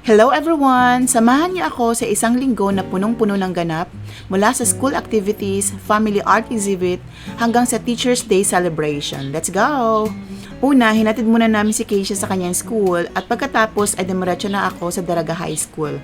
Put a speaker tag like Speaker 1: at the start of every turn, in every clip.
Speaker 1: Hello everyone! Samahan niyo ako sa isang linggo na punong-puno ng ganap mula sa school activities, family art exhibit, hanggang sa Teacher's Day celebration. Let's go! Una, hinatid muna namin si Keisha sa kanyang school at pagkatapos ay dumiretso na ako sa Daraga High School.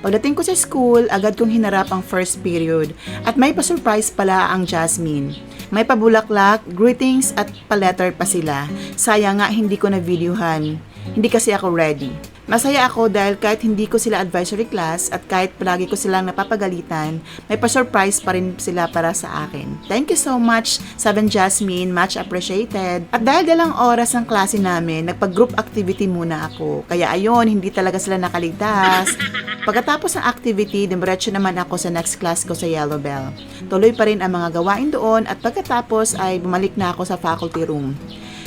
Speaker 1: Pagdating ko sa school, agad kong hinarap ang first period at may pa-surprise pala ang Jasmine. May pabulaklak, greetings at pa-letter pa sila. Sayang nga hindi ko na-videohan. Hindi kasi ako ready. Masaya ako dahil kahit hindi ko sila advisory class at kahit palagi ko silang napapagalitan, may pa-surprise pa rin sila para sa akin. Thank you so much, Seven Jasmine, much appreciated. At dahil dalang oras ang klase namin, nagpag-group activity muna ako. Kaya ayun, hindi talaga sila nakaligtas. Pagkatapos ng activity, dumiretso naman ako sa next class ko sa Yellow Bell. Tuloy pa rin ang mga gawain doon at pagkatapos ay bumalik na ako sa faculty room.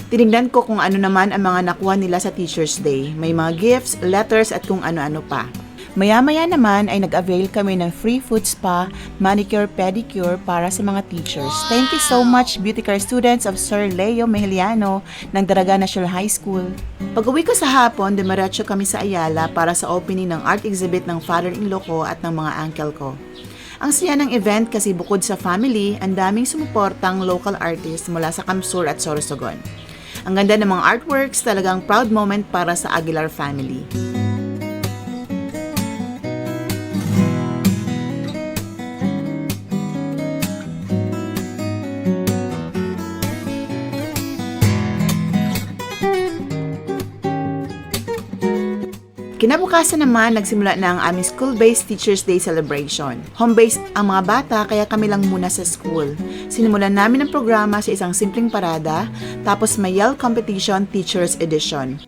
Speaker 1: Tinignan ko kung ano naman ang mga nakuha nila sa Teacher's Day. May mga gifts, letters at kung ano-ano pa. Maya-maya naman ay nag-avail kami ng free food spa, manicure, pedicure para sa mga teachers. Thank you so much, Beauty Care students of Sir Leo Mejiliano ng Daraga National High School. Pag-uwi ko sa hapon, dumiretso kami sa Ayala para sa opening ng art exhibit ng father-in-law ko at ng mga uncle ko. Ang saya ng event kasi bukod sa family, ang daming sumuportang local artists mula sa Kamsur at Sorsogon. Ang ganda ng mga artworks, talagang proud moment para sa Aguilar family. Kinabukasan naman, nagsimula na ang aming school-based Teacher's Day celebration. Home-based ang mga bata kaya kami lang muna sa school. Sinimulan namin ang programa sa isang simpleng parada, tapos may yell competition Teacher's Edition.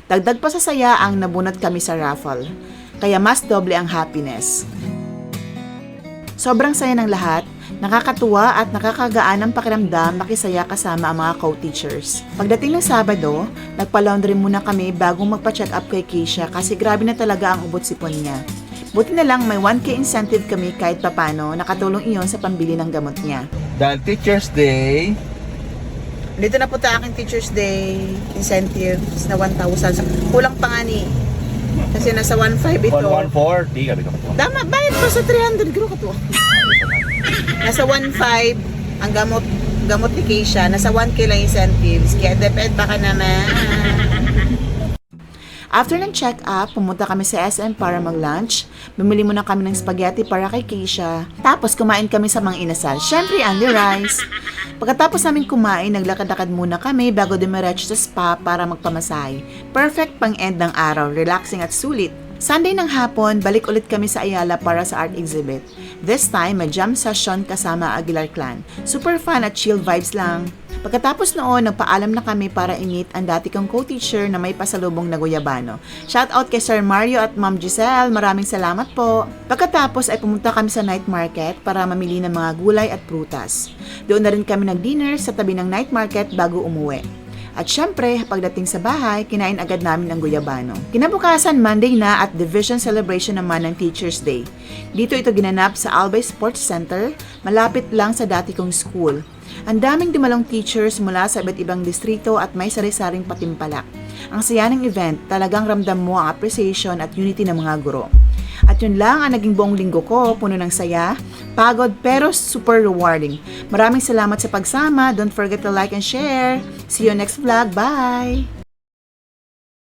Speaker 1: Dagdag pa sa saya ang nabunot kami sa raffle, kaya mas doble ang happiness. Sobrang saya ng lahat, nakakatuwa at nakakagaan ang pakiramdam makisaya kasama ang mga co-teachers. Pagdating ng Sabado, nagpa-laundry muna kami bago magpa-check up kay Keisha kasi grabe na talaga ang ubot sipon niya. Buti na lang may 1K incentive kami kahit papano, nakatulong iyon sa pambili ng gamot niya.
Speaker 2: Dahil Teacher's Day,
Speaker 1: Dito na po ta aking Teacher's Day incentives na 1,000. Kulang pa nga ni. Kasi nasa 1,500 ito.
Speaker 2: 140, kami ka po.
Speaker 1: Tama, bayad pa sa 300. Garo ka to. Nasa 1,500 ang gamot ni Keisha. Nasa 1K lang incentives. Kaya depend baka naman. After ng check-up, pumunta kami sa SM para mag-lunch. Bumili muna kami ng spaghetti para kay Keisha. Tapos kumain kami sa mga inasal. Syempre, only rice. Pagkatapos namin kumain, naglakad-lakad muna kami bago dumiretso sa spa para magpamasahe. Perfect pang-end ng araw, relaxing at sulit. Sunday ng hapon, balik ulit kami sa Ayala para sa art exhibit. This time, may jam session kasama Aguilar Clan. Super fun at chill vibes lang. Pagkatapos noon, nagpaalam na kami para i-meet ang dati kong co-teacher na may pasalubong na guyabano. Shoutout kay Sir Mario at Ma'am Giselle, maraming salamat po. Pagkatapos ay pumunta kami sa night market para mamili ng mga gulay at prutas. Doon na rin kami nag-dinner sa tabi ng night market bago umuwi. At syempre, pagdating sa bahay, kinain agad namin ang guyabano. Kinabukasan, Monday na at Division Celebration naman ng Teacher's Day. Dito ito ginanap sa Albay Sports Center, malapit lang sa dati kong school. Ang daming dumalong teachers mula sa iba't ibang distrito at may sari-saring patimpalak. Ang saya ng event, talagang ramdam mo ang appreciation at unity ng mga guro. At yun lang ang naging buong linggo ko, puno ng saya, pagod pero super rewarding. Maraming salamat sa pagsama. Don't forget to like and share. See you next vlog. Bye!